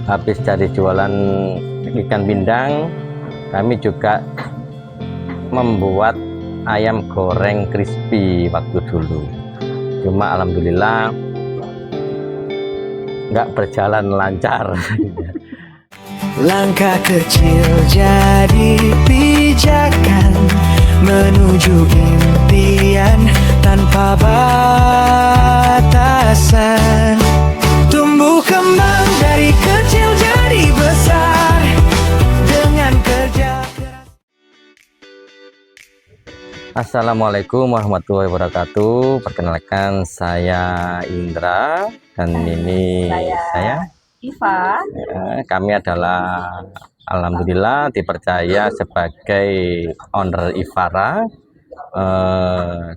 Habis dari jualan ikan pindang, kami juga membuat ayam goreng crispy waktu dulu. Cuma alhamdulillah nggak berjalan lancar. Langkah kecil jadi pijakan menuju impian tanpa batasan. Tumbuh kembang dari kecil jadi besar dengan kerja keras. Assalamualaikum warahmatullahi wabarakatuh. Perkenalkan, saya Indra dan ini saya Iva. Kami adalah alhamdulillah dipercaya sebagai owner Ivara.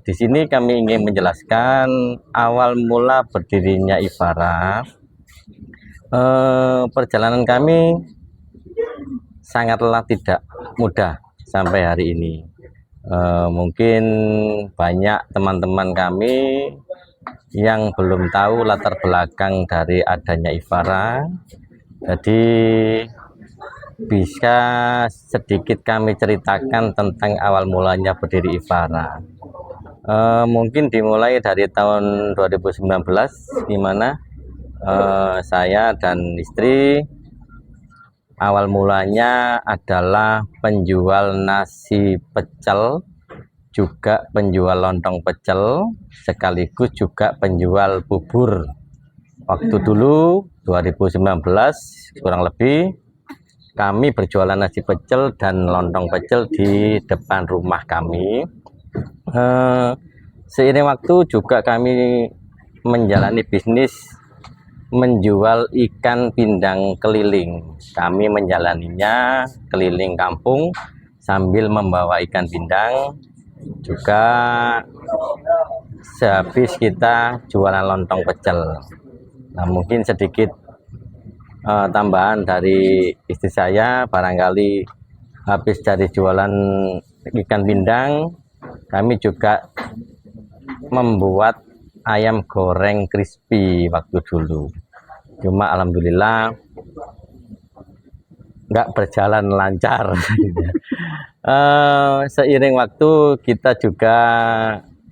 Di sini kami ingin menjelaskan awal mula berdirinya Ivara. Perjalanan kami sangatlah tidak mudah sampai hari ini. Mungkin banyak teman-teman kami yang belum tahu latar belakang dari adanya Ivara. Jadi bisa sedikit kami ceritakan tentang awal mulanya berdiri Ivara. Mungkin dimulai dari tahun 2019, di mana saya dan istri awal mulanya adalah penjual nasi pecel, juga penjual lontong pecel, sekaligus juga penjual bubur. Waktu dulu 2019 kurang lebih kami berjualan nasi pecel dan lontong pecel di depan rumah kami. Seiring waktu juga kami menjalani bisnis menjual ikan pindang keliling. Kami menjalaninya keliling kampung sambil membawa ikan pindang. Juga sehabis kita jualan lontong pecel. Nah, mungkin sedikit tambahan dari istri saya, barangkali habis dari jualan ikan pindang, kami juga membuat ayam goreng crispy waktu dulu. Cuma alhamdulillah nggak berjalan lancar. Seiring waktu kita juga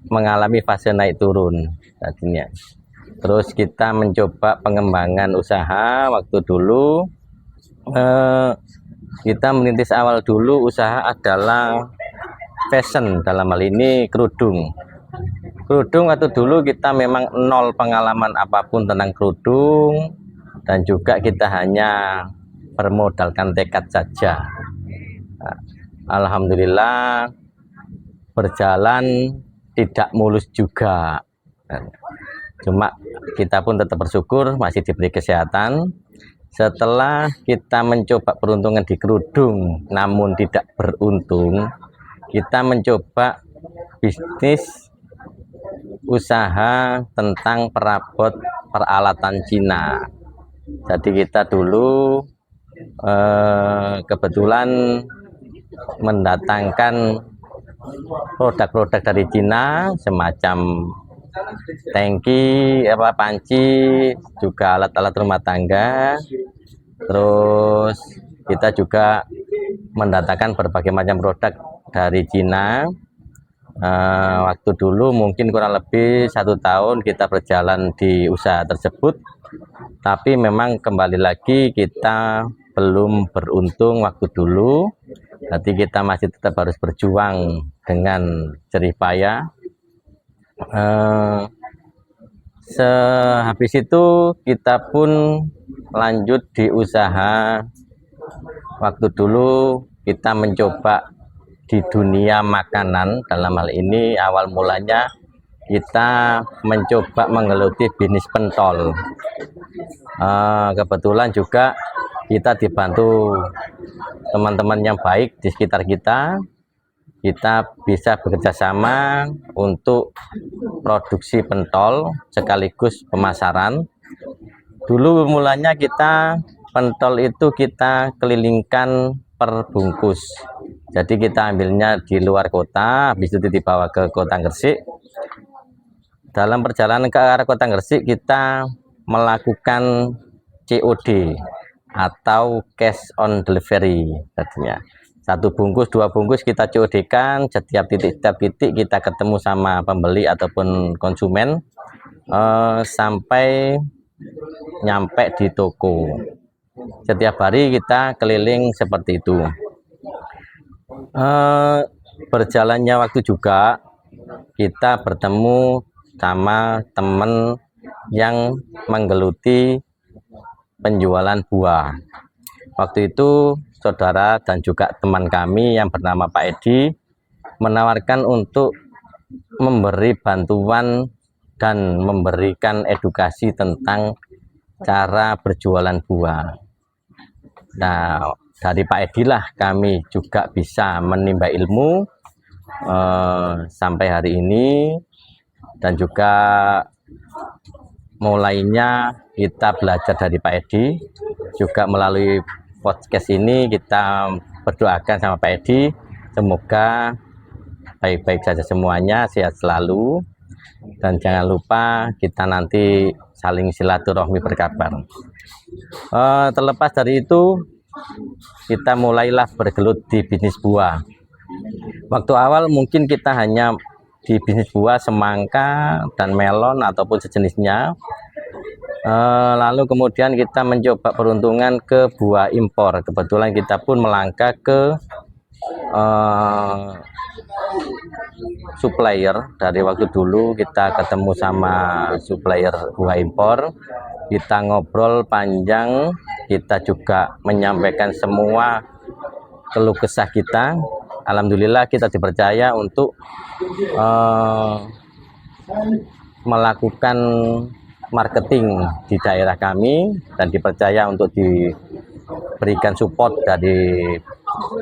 mengalami fase naik turun tadinya. Terus kita mencoba pengembangan usaha. Waktu dulu kita merintis awal dulu usaha adalah fashion, dalam hal ini kerudung. Waktu dulu kita memang nol pengalaman apapun tentang kerudung, dan juga kita hanya bermodalkan tekad saja. Nah, alhamdulillah berjalan tidak mulus juga. Cuma kita pun tetap bersyukur masih diberi kesehatan. Setelah kita mencoba peruntungan di kerudung namun tidak beruntung, kita mencoba bisnis usaha tentang perabot peralatan Cina. Jadi kita dulu kebetulan mendatangkan produk-produk dari Cina semacam tangki, panci, juga alat-alat rumah tangga. Terus kita juga mendatangkan berbagai macam produk dari Cina. Waktu dulu mungkin kurang lebih 1 tahun kita berjalan di usaha tersebut, tapi memang kembali lagi kita belum beruntung waktu dulu. Jadi kita masih tetap harus berjuang dengan jerih payah. Sehabis itu kita pun lanjut di usaha. Waktu dulu kita mencoba di dunia makanan, dalam hal ini awal mulanya kita mencoba menggeluti bisnis pentol. Kebetulan juga kita dibantu teman-teman yang baik di sekitar kita bisa bekerja sama untuk produksi pentol sekaligus pemasaran. Dulu mulanya kita pentol itu kita kelilingkan per bungkus. Jadi kita ambilnya di luar kota, habis itu dibawa ke Kota Gresik. Dalam perjalanan ke arah Kota Gresik kita melakukan COD atau cash on delivery artinya. 1 bungkus 2 bungkus kita COD-kan, setiap titik kita ketemu sama pembeli ataupun konsumen sampai nyampe di toko. Setiap hari kita keliling seperti itu. Berjalannya waktu juga kita bertemu sama teman yang menggeluti penjualan buah. Waktu itu saudara dan juga teman kami yang bernama Pak Edi menawarkan untuk memberi bantuan dan memberikan edukasi tentang cara berjualan buah. Nah, dari Pak Edi lah kami juga bisa menimba ilmu sampai hari ini, dan juga mulainya kita belajar dari Pak Edi. Juga melalui podcast ini kita berdoakan sama Pak Edi, semoga baik-baik saja semuanya, sehat selalu, dan jangan lupa kita nanti saling silaturahmi berkabar. Terlepas dari itu, kita mulailah bergelut di bisnis buah. Waktu awal mungkin kita hanya di bisnis buah semangka dan melon ataupun sejenisnya. Lalu kemudian kita mencoba peruntungan ke buah impor. Kebetulan kita pun melangkah ke supplier. Dari waktu dulu kita ketemu sama supplier buah impor, kita ngobrol panjang, kita juga menyampaikan semua keluh kesah kita. Alhamdulillah kita dipercaya untuk melakukan marketing di daerah kami, dan dipercaya untuk diberikan support dari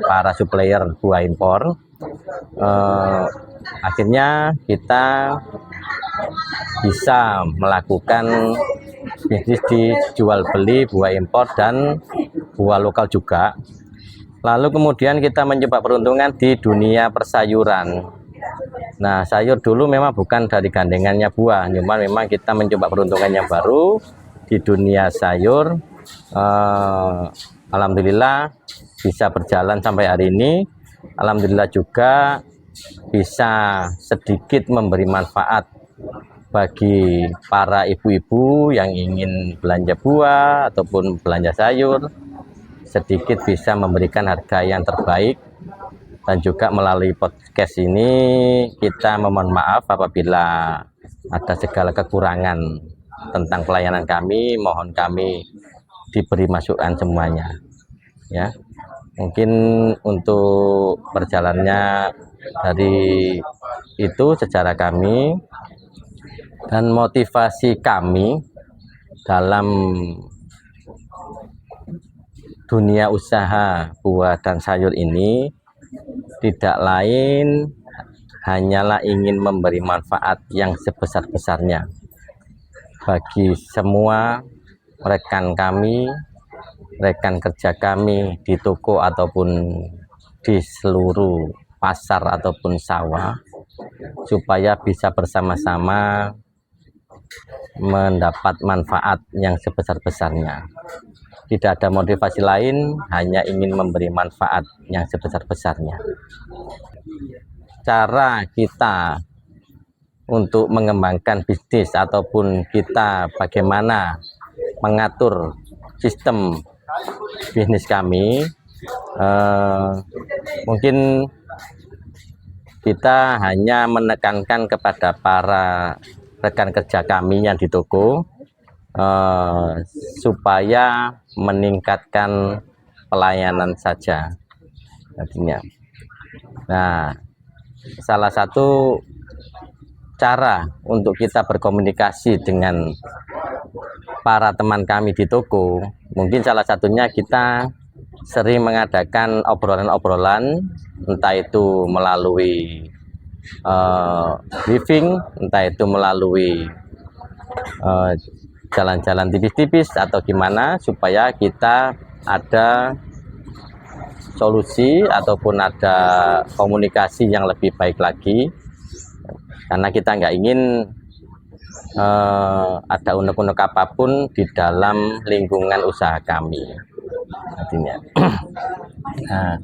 para supplier buah impor. Akhirnya kita bisa melakukan bisnis di jual beli buah impor dan buah lokal juga. Lalu kemudian kita mencoba peruntungan di dunia persayuran. Nah, sayur dulu memang bukan dari gandengannya buah, cuman memang kita mencoba peruntungan yang baru di dunia sayur. Alhamdulillah bisa berjalan sampai hari ini. Alhamdulillah juga bisa sedikit memberi manfaat bagi para ibu-ibu yang ingin belanja buah ataupun belanja sayur, sedikit bisa memberikan harga yang terbaik. Dan juga melalui podcast ini kita memohon maaf apabila ada segala kekurangan tentang pelayanan kami. Mohon kami diberi masukan semuanya, ya. Mungkin untuk perjalanannya dari itu secara kami, dan motivasi kami dalam dunia usaha buah dan sayur ini tidak lain hanyalah ingin memberi manfaat yang sebesar-besarnya bagi semua rekan kami, rekan kerja kami di toko ataupun di seluruh pasar ataupun sawah, supaya bisa bersama-sama mendapat manfaat yang sebesar-besarnya. Tidak ada motivasi lain, hanya ingin memberi manfaat yang sebesar-besarnya. Cara kita untuk mengembangkan bisnis ataupun kita bagaimana mengatur sistem bisnis kami, mungkin kita hanya menekankan kepada para rekan kerja kami yang di toko, supaya meningkatkan pelayanan saja artinya. Nah, salah satu cara untuk kita berkomunikasi dengan para teman kami di toko, mungkin salah satunya kita sering mengadakan obrolan-obrolan, entah itu melalui briefing, entah itu melalui jalan-jalan tipis-tipis atau gimana, supaya kita ada solusi ataupun ada komunikasi yang lebih baik lagi, karena kita nggak ingin ada unek-unek apapun di dalam lingkungan usaha kami artinya. Nah,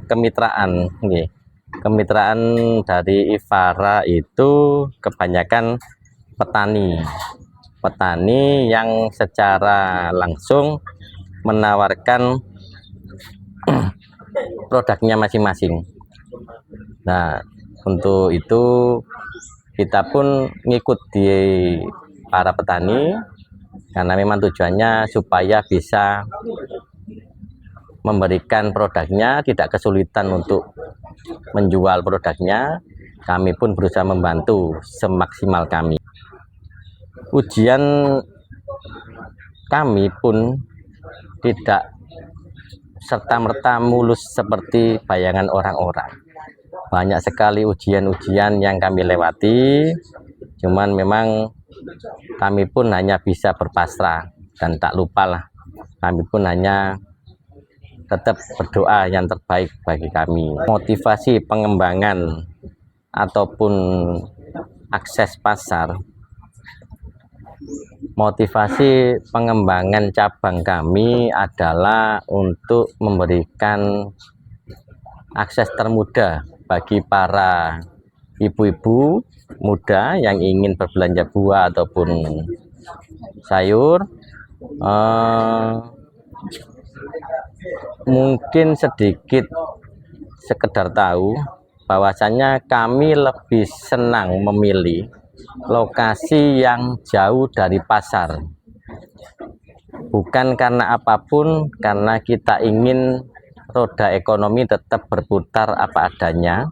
kemitraan nggih. Kemitraan dari Ivara itu kebanyakan petani yang secara langsung menawarkan produknya masing-masing. Nah, untuk itu kita pun ngikut di para petani karena memang tujuannya supaya bisa memberikan produknya, tidak kesulitan untuk menjual produknya. Kami pun berusaha membantu semaksimal kami. Ujian kami pun tidak serta-merta mulus seperti bayangan orang-orang. Banyak sekali ujian-ujian yang kami lewati, cuman memang kami pun hanya bisa berpasrah dan tak lupalah kami pun hanya tetap berdoa yang terbaik bagi kami. Motivasi pengembangan ataupun akses pasar, motivasi pengembangan cabang kami adalah untuk memberikan akses termudah bagi para ibu-ibu muda yang ingin berbelanja buah ataupun sayur. Mungkin sedikit sekedar tahu bahwasanya kami lebih senang memilih lokasi yang jauh dari pasar, bukan karena apapun, karena kita ingin roda ekonomi tetap berputar apa adanya.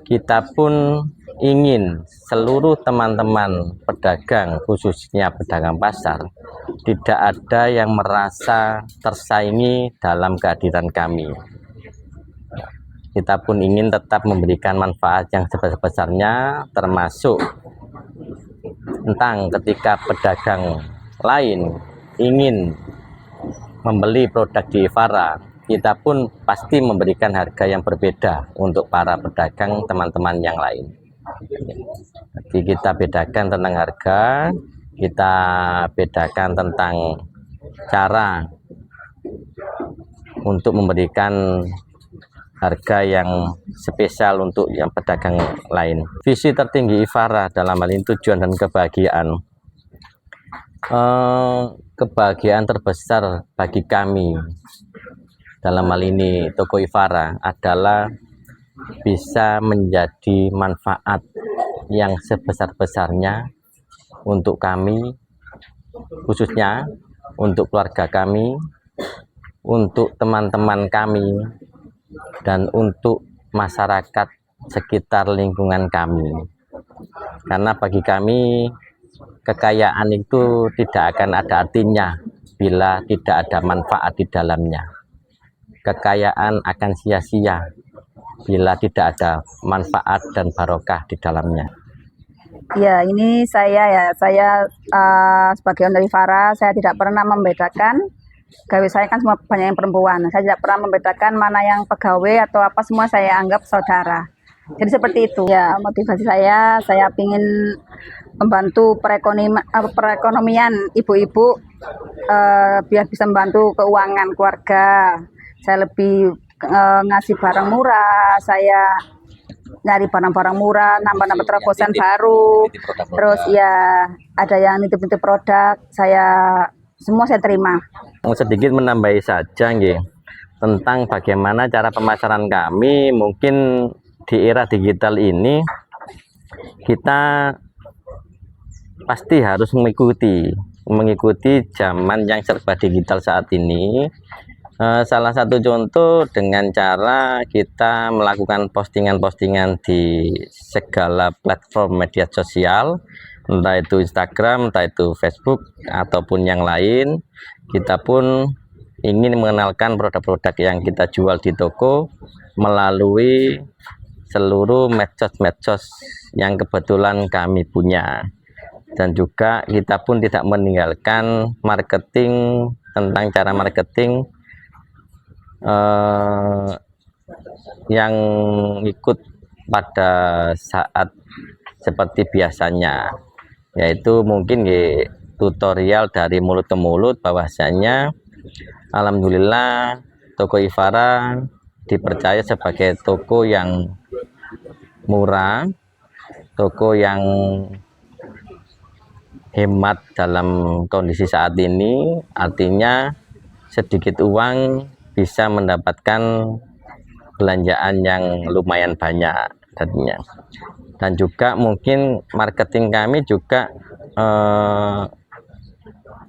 Kita pun ingin seluruh teman-teman pedagang, khususnya pedagang pasar, tidak ada yang merasa tersaingi dalam kehadiran kami. Kita pun ingin tetap memberikan manfaat yang sebesar-besarnya, termasuk tentang ketika pedagang lain ingin membeli produk di Ivara, kita pun pasti memberikan harga yang berbeda untuk para pedagang teman-teman yang lain. Jadi kita bedakan tentang harga, kita bedakan tentang cara untuk memberikan harga yang spesial untuk yang pedagang lain. Visi tertinggi Ivara dalam hal ini tujuan dan kebahagiaan. Kebahagiaan terbesar bagi kami dalam hal ini toko Ivara adalah bisa menjadi manfaat yang sebesar-besarnya untuk kami, khususnya untuk keluarga kami, untuk teman-teman kami, dan untuk masyarakat sekitar lingkungan kami. Karena bagi kami kekayaan itu tidak akan ada artinya bila tidak ada manfaat di dalamnya. Kekayaan akan sia-sia bila tidak ada manfaat dan barokah di dalamnya. Ya, ini saya sebagai owner Ivara, saya tidak pernah membedakan. Gawe saya kan semua banyak yang perempuan. Saya tidak pernah membedakan mana yang pegawai atau apa, semua saya anggap saudara. Jadi seperti itu. Ya, motivasi saya ingin membantu perekonomian ibu-ibu biar bisa membantu keuangan keluarga. Saya lebih ngasih barang murah, saya nyari barang-barang murah, nambah-nambah terobosan baru. Terus ya ada yang nitip-nitip produk, semua saya terima. Sedikit menambahi saja nggih, tentang bagaimana cara pemasaran kami. Mungkin di era digital ini kita pasti harus mengikuti zaman yang serba digital saat ini. Salah satu contoh dengan cara kita melakukan postingan-postingan di segala platform media sosial, entah itu Instagram, entah itu Facebook, ataupun yang lain. Kita pun ingin mengenalkan produk-produk yang kita jual di toko melalui seluruh medsos-medsos yang kebetulan kami punya. Dan juga kita pun tidak meninggalkan marketing, tentang cara marketing yang ikut pada saat seperti biasanya, yaitu mungkin tutorial dari mulut ke mulut bahwasanya alhamdulillah toko Ivara dipercaya sebagai toko yang murah, toko yang hemat dalam kondisi saat ini, artinya sedikit uang bisa mendapatkan belanjaan yang lumayan banyak tadinya. Dan juga mungkin marketing kami juga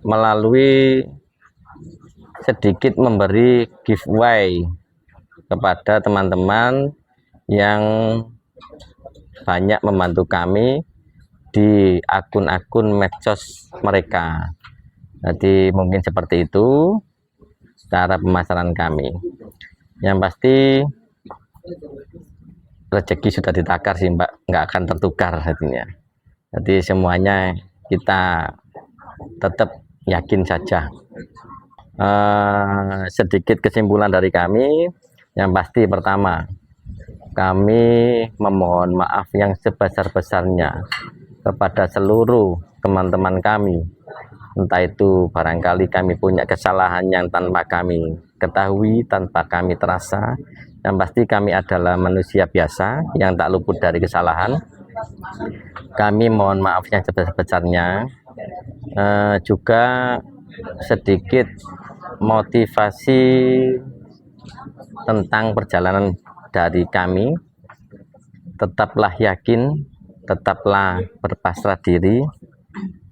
melalui sedikit memberi giveaway kepada teman-teman yang banyak membantu kami di akun-akun medsos mereka. Jadi mungkin seperti itu cara pemasaran kami. Yang pasti rezeki sudah ditakar sih Mbak, nggak akan tertukar artinya. Jadi semuanya kita tetap yakin saja. Sedikit kesimpulan dari kami, yang pasti pertama, kami memohon maaf yang sebesar-besarnya kepada seluruh teman-teman kami, entah itu barangkali kami punya kesalahan yang tanpa kami ketahui, tanpa kami terasa. Yang pasti kami adalah manusia biasa yang tak luput dari kesalahan. Kami mohon maaf yang sebesar-besarnya. Juga sedikit motivasi tentang perjalanan dari kami, tetaplah yakin, tetaplah berpasrah diri,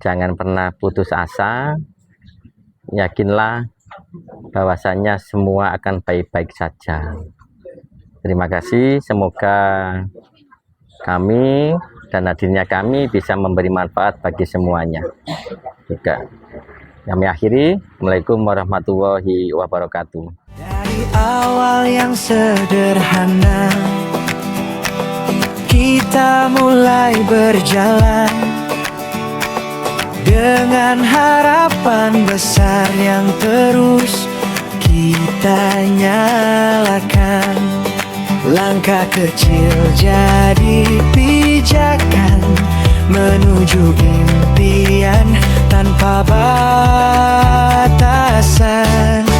jangan pernah putus asa, yakinlah bahwasanya semua akan baik-baik saja. Terima kasih, semoga kami dan hadirnya kami bisa memberi manfaat bagi semuanya juga. Kami akhiri, Assalamualaikum warahmatullahi wabarakatuh. Dari awal yang sederhana, kita mulai berjalan dengan harapan besar yang terus kita nyalakan. Langkah kecil jadi pijakan menuju impian tanpa batasan.